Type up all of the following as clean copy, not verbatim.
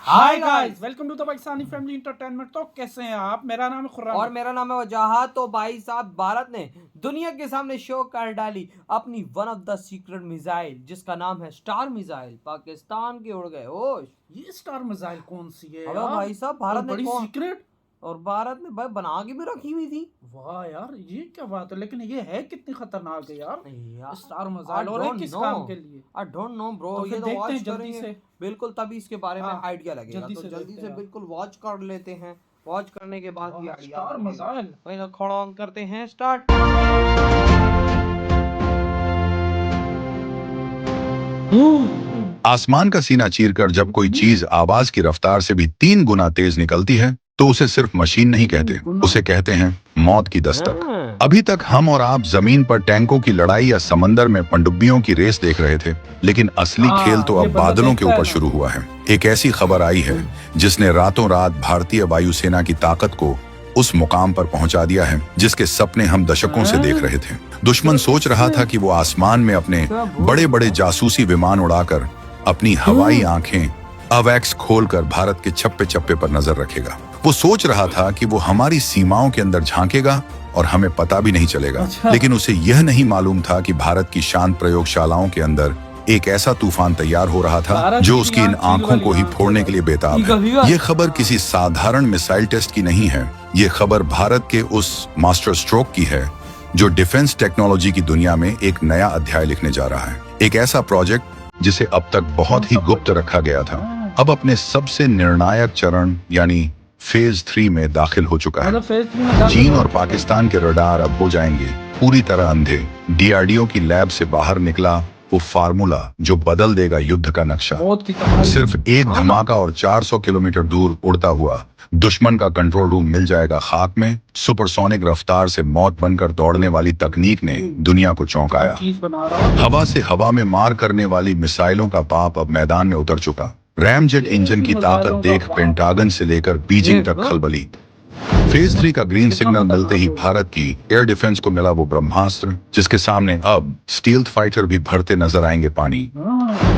Hi guys, welcome to the Pakistani family entertainment. तो कैसे हैं आप? मेरा नाम है खुर्राम और मेरा नाम है वजाहत। तो भाई साहब, भारत ने दुनिया के सामने शो कर डाली अपनी one of the secret missile, जिसका नाम है स्टार मिसाइल। पाकिस्तान के उड़ गए होश। ये स्टार मिसाइल कौन सी है अबे यार? भाई साहब, भारत ने बड़ी कौन सीक्रेट। और भारत ने भाई बना के भी रखी हुई थी। वाह यार, ये क्या बात है। लेकिन ये है कितनी खतरनाक है यार यार, स्टार मिसाइल। और है किस काम के लिए? I don't know bro. तो ये फिर तो देखते वॉच हैं जल्दी करेंगे से। बिल्कुल, तभी इसके बारे में हाँ, आइडिया लगेगा। जल्दी तो से जल्दी देखते से हैं। बिल्कुल वॉच कर लेते हैं। वॉच करने के बाद वाह, स्टार मिसाइल। वही ना, खड़ा करते हैं स्टार्ट। आसमान का सीना चीरकर जब कोई चीज आवाज की रफ्तार से भी 3 गुना तेज निकलती है तो उसे सिर्फ मशीन नहीं कहते, उसे कहते हैं मौत की दस्तक। अभी तक हम और आप जमीन पर टैंकों की लड़ाई या समंदर में पनडुब्बियों की रेस देख रहे थे, लेकिन असली खेल तो ये अब बंदा बादलों के देखता है ऊपर ना। शुरू हुआ है। एक ऐसी खबर आई है जिसने रातों रात भारतीय वायुसेना की ताकत को उस मुकाम पर पहुंचा दिया है जिसके सपने हम दशकों से देख रहे थे। दुश्मन सोच रहा था कि वो आसमान में अपने बड़े बड़े जासूसी विमान उड़ाकर अपनी हवाई आंखें अवैक्स खोलकर भारत के चप्पे चप्पे पर नजर रखेगा। वो सोच रहा था कि वो हमारी सीमाओं के अंदर झांकेगा और हमें पता भी नहीं चलेगा। लेकिन उसे यह नहीं मालूम था कि भारत की शांत प्रयोगशालाओं के अंदर एक ऐसा तूफान तैयार हो रहा था जो उसकी इन आंखों को ही फोड़ने के लिए बेताब है। ये खबर किसी साधारण मिसाइल टेस्ट की नहीं है। ये खबर भारत के उस मास्टर स्ट्रोक की है जो डिफेंस टेक्नोलॉजी की दुनिया में एक नया अध्याय लिखने जा रहा है। एक ऐसा प्रोजेक्ट जिसे अब तक बहुत ही गुप्त रखा गया था, अब अपने सबसे निर्णायक चरण यानी फेज 3 में दाखिल हो चुका है। चीन और पाकिस्तान के रडार अब हो जाएंगे पूरी तरह अंधे। डीआरडीओ की लैब से बाहर निकला वो फार्मूला जो बदल देगा युद्ध का नक्शा। सिर्फ एक धमाका और 400 किलोमीटर दूर उड़ता हुआ दुश्मन का कंट्रोल रूम मिल जाएगा खाक में। सुपरसोनिक रफ्तार से मौत बनकर दौड़ने वाली तकनीक ने दुनिया को चौंकाया। हवा से हवा में मार करने वाली मिसाइलों का पाप अब मैदान में उतर चुका। रैमजेट इंजन की ताकत देख पेंटागन से लेकर बीजिंग तक खलबली। फेज 3 का ग्रीन सिग्नल मिलते ही भारत की एयर डिफेंस को मिला वो ब्रह्मास्त्र जिसके सामने अब स्टील्थ फाइटर भी भरते नजर आएंगे पानी।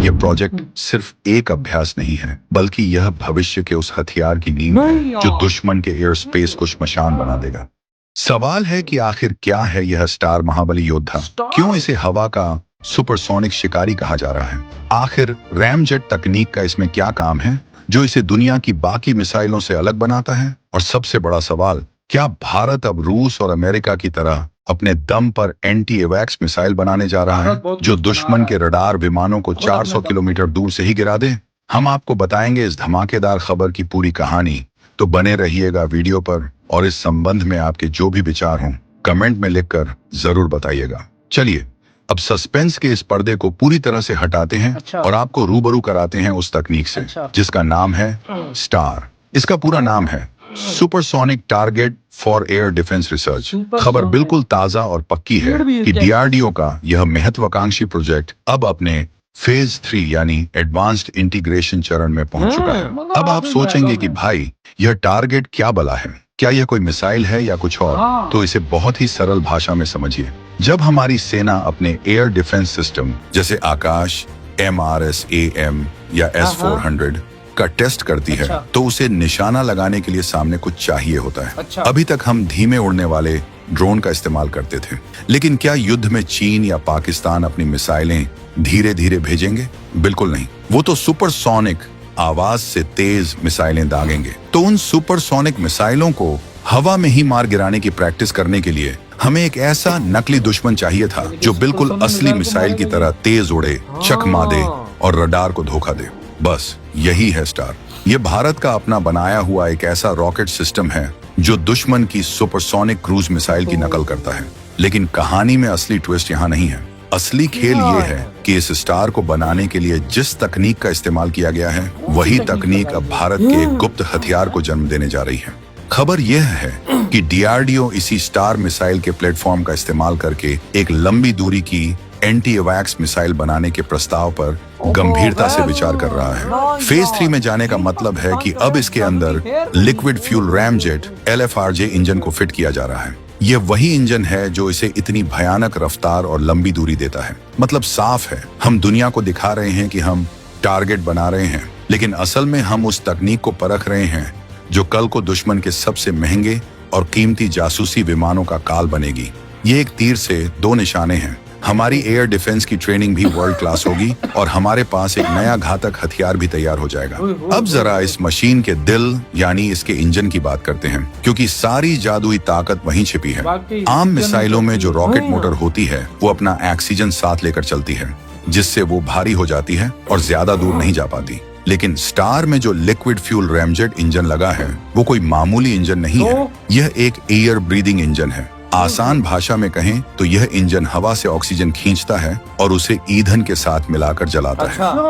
यह प्रोजेक्ट सिर्फ एक अभ्यास नहीं है, बल्कि यह भविष्य के उस हथियार की नींव है जो दुश्मन के एयर स्पेस को श्मशान बना देगा। सवाल है कि आखिर क्या है यह स्टार महाबली योद्धा? क्यों इसे हवा का सुपरसोनिक शिकारी कहा जा रहा है? आखिर रैमजेट तकनीक का इसमें क्या काम है जो इसे दुनिया की बाकी मिसाइलों से अलग बनाता है? और सबसे बड़ा सवाल, क्या भारत अब रूस और अमेरिका की तरह अपने दम पर एंटी एवैक्स मिसाइल बनाने जा रहा है जो दुश्मन के रडार विमानों को 400 किलोमीटर दूर से ही गिरा दे? हम आपको बताएंगे इस धमाकेदार खबर की पूरी कहानी, तो बने रहिएगा वीडियो पर। और इस संबंध में आपके जो भी विचार हों कमेंट में लिखकर जरूर बताइएगा। चलिए अब सस्पेंस के इस पर्दे को पूरी तरह से हटाते हैं और आपको रूबरू कराते हैं उस तकनीक से जिसका नाम है स्टार। इसका पूरा नाम है supersonic target for air defence research. खबर बिल्कुल ताजा और पक्की है कि डीआरडीओ का यह महत्वाकांक्षी प्रोजेक्ट अब अपने फेज 3 यानी एडवांस्ड इंटीग्रेशन चरण में पहुंच चुका है। अब आप सोचेंगे कि भाई यह टारगेट क्या बला है, क्या यह कोई मिसाइल है या कुछ और? तो इसे बहुत ही सरल भाषा में समझिए। जब हमारी सेना अपने एयर डिफेंस सिस्टम जैसे आकाश, MRSAM या S-400 का टेस्ट करती है तो उसे निशाना लगाने के लिए सामने कुछ चाहिए होता है। अभी तक हम धीमे उड़ने वाले ड्रोन का इस्तेमाल करते थे, लेकिन क्या युद्ध में चीन या पाकिस्तान अपनी मिसाइलें धीरे धीरे भेजेंगे? बिल्कुल नहीं, वो तो सुपरसोनिक आवाज से तेज मिसाइलें दागेंगे। तो उन सुपरसोनिक मिसाइलों को हवा में ही मार गिराने की प्रैक्टिस करने के लिए हमें एक ऐसा नकली दुश्मन चाहिए था जो बिल्कुल असली मिसाइल की तरह तेज उड़े, चकमा दे और रडार को धोखा दे। बस यही है स्टार। ये भारत का अपना बनाया हुआ एक ऐसा रॉकेट सिस्टम है जो दुश्मन की सुपरसोनिक क्रूज मिसाइल की नकल करता है। लेकिन कहानी में असली ट्विस्ट यहाँ नहीं है। असली खेल ये है कि इस स्टार को बनाने के लिए जिस तकनीक का इस्तेमाल किया गया है वही तकनीक अब भारत के एक गुप्त हथियार को जन्म देने जा रही है। खबर यह है कि डीआरडीओ इसी स्टार मिसाइल के प्लेटफॉर्म का इस्तेमाल करके एक लंबी दूरी की एंटी एवैक्स मिसाइल बनाने के प्रस्ताव पर गंभीरता से विचार कर रहा है। फेज 3 में जाने का मतलब है कि अब इसके अंदर liquid fuel ramjet LFRJ engine को फिट किया जा रहा है। यह वही इंजन है जो इसे इतनी भयानक रफ्तार और लंबी दूरी देता है। मतलब साफ है, हम दुनिया को दिखा रहे हैं कि हम टारगेट बना रहे हैं, लेकिन असल में हम उस तकनीक को परख रहे हैं जो कल को दुश्मन के सबसे महंगे और कीमती जासूसी विमानों का काल बनेगी। ये एक तीर से दो निशाने हैं। हमारी एयर डिफेंस की ट्रेनिंग भी वर्ल्ड क्लास होगी और हमारे पास एक नया घातक हथियार भी तैयार हो जाएगा। अब जरा इस मशीन के दिल यानी इसके इंजन की बात करते हैं, क्योंकि सारी जादुई ताकत वहीं छिपी है। आम मिसाइलों में जो रॉकेट मोटर होती है वो अपना ऑक्सीजन साथ लेकर चलती है, जिससे वो भारी हो जाती है और ज्यादा दूर नहीं जा पाती। लेकिन स्टार में जो लिक्विड फ्यूल रैमजेट इंजन लगा है वो कोई मामूली इंजन नहीं है, यह एक एयर ब्रीदिंग इंजन है। आसान भाषा में कहें तो यह इंजन हवा से ऑक्सीजन खींचता है और उसे ईंधन के साथ मिलाकर जलाता है।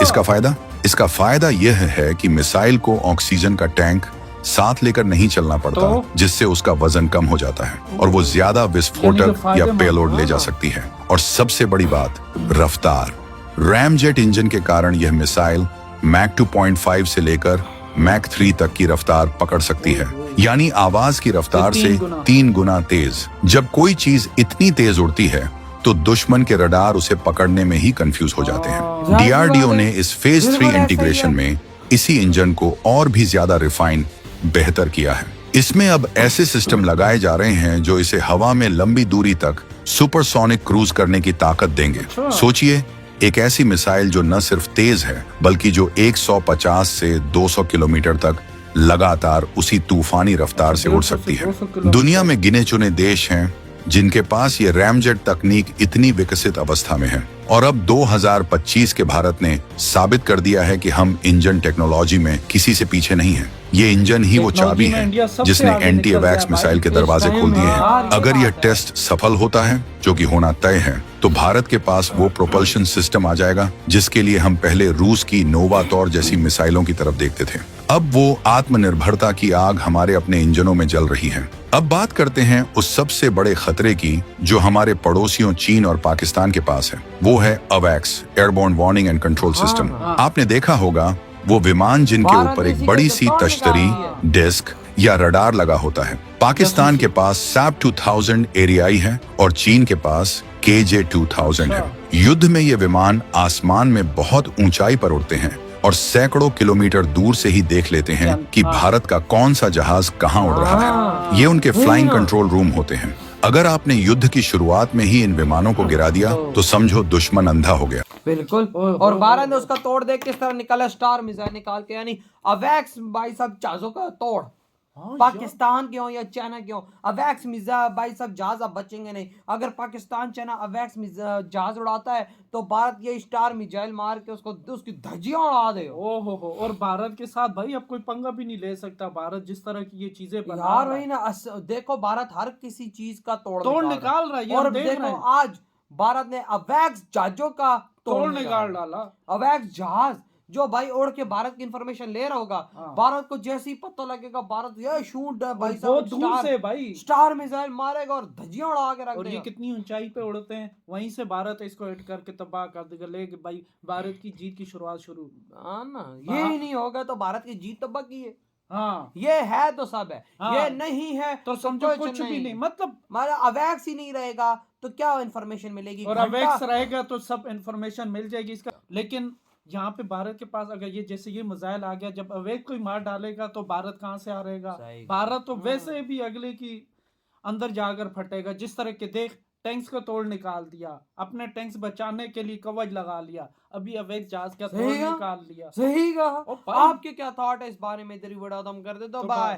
इसका फायदा यह है कि मिसाइल को ऑक्सीजन का टैंक साथ लेकर नहीं चलना पड़ता, जिससे उसका वजन कम हो जाता है और वो ज्यादा विस्फोटक या पेलोड ले जा सकती है। और सबसे बड़ी बात, रफ्तार। रैमजेट इंजन के कारण यह मिसाइल मैक 2.5 से लेकर मैक 3 तक की रफ्तार पकड़ सकती है, यानी आवाज की रफ्तार से 3 गुना तेज। जब कोई चीज इतनी तेज उड़ती है तो दुश्मन के रडार उसे पकड़ने में ही कंफ्यूज हो जाते हैं। डीआरडीओ ने इस फेज 3 इंटीग्रेशन में इसी इंजन को और भी ज्यादा रिफाइन बेहतर किया है। इसमें अब ऐसे सिस्टम लगाए जा रहे हैं जो इसे हवा में लंबी दूरी तक सुपरसोनिक क्रूज करने की ताकत देंगे। सोचिए, एक ऐसी मिसाइल जो न सिर्फ तेज है बल्कि जो 150 से 200 किलोमीटर तक लगातार उसी तूफानी रफ्तार से उड़ सकती है। दुनिया में गिने चुने देश हैं जिनके पास ये रैमजेट तकनीक इतनी विकसित अवस्था में है, और अब 2025 के भारत ने साबित कर दिया है कि हम इंजन टेक्नोलॉजी में किसी से पीछे नहीं हैं। ये इंजन ही वो चाबी है जिसने एंटी एवैक्स मिसाइल के दरवाजे खोल दिए हैं। अगर यह टेस्ट सफल होता है, जो कि होना तय है, तो भारत के पास वो प्रोपल्शन सिस्टम आ जाएगा जिसके लिए हम पहले रूस की नोवातौर जैसी मिसाइलों की तरफ देखते थे। अब वो आत्मनिर्भरता की आग हमारे अपने इंजनों में जल रही है। अब बात करते हैं उस सबसे बड़े खतरे की जो हमारे पड़ोसियों चीन और पाकिस्तान के पास है। वो है अवैक्स, airborne warning and control system. आपने देखा होगा वो विमान जिनके ऊपर एक बड़ी सी तश्तरी, डिस्क या रडार लगा होता है। पाकिस्तान के पास सैप 2000 एरियाई है और चीन के पास KJ-2000 है। युद्ध में ये विमान आसमान में बहुत ऊंचाई पर उड़ते हैं और सैकड़ों किलोमीटर दूर से ही देख लेते हैं कि भारत का कौन सा जहाज कहाँ उड़ रहा है। ये उनके फ्लाइंग कंट्रोल रूम होते हैं। अगर आपने युद्ध की शुरुआत में ही इन विमानों को गिरा दिया तो समझो दुश्मन अंधा हो गया। बिल्कुल। और भारत ने उसका तोड़ देख किस तरह निकाला, स्टार मिसाइल निकाल के, यानी अवैक्स भाई साहब जहाजों का तोड़। पाकिस्तान के हो या चाइना के हो, अवैक्स मिसाइल भाई साहब जहाज अब बचेंगे नहीं। अगर पाकिस्तान चाइना अवैक्स जहाज उड़ाता है तो भारत ये स्टार मिसाइल मार के उसकी धज्जियां उड़ा दे। ओहो हो। और भारत के साथ भाई अब कोई पंगा भी नहीं ले सकता भारत, जिस तरह की ये चीजें बना यार रहा वही ना, देखो भारत हर किसी चीज का तोड़ निकाल रहा है। और देखो आज भारत ने अवैक्स जहाजों का तोड़ निकाल डाला। अवैक्स जहाज जो भाई उड़ के भारत की इंफॉर्मेशन ले रहा होगा, भारत को जैसे ही पता लगेगा भारत ये शूट है भाई साहब, दूर से भाई स्टार मिसाइल मारेगा और धज्जियां उड़ा के रख देगा। और ये कितनी ऊंचाई पे उड़ते हैं, वहीं से भारत इसको हिट करके तबाह कर देगा। लेकिन भाई भारत की जीत की शुरुआत शुरू ना, ये ही नहीं होगा तो भारत की जीत तो बाकी है। हाँ, ये है तो सब है, ये नहीं है तो समझो कुछ भी नहीं। मतलब हमारा अवैक्स ही नहीं रहेगा तो क्या इन्फॉर्मेशन मिलेगी, और अवैक्स रहेगा तो सब इन्फॉर्मेशन मिल जाएगी इसका। लेकिन यहाँ पे भारत के पास अगर ये जैसे ये मिसाइल आ गया, जब अवैक्स कोई मार डालेगा तो भारत कहाँ से आ रहेगा। भारत तो वैसे भी अगले की अंदर जाकर फटेगा। जिस तरह के देख टैंक्स को तोड़ निकाल दिया, अपने टैंक्स बचाने के लिए कवच लगा लिया, अभी अवैक्स जहाज का तोड़ निकाल लिया। सही कहा। आपके क्या थॉट है इस बारे में? इधर ही बड़ा दम कर दे तो बाय।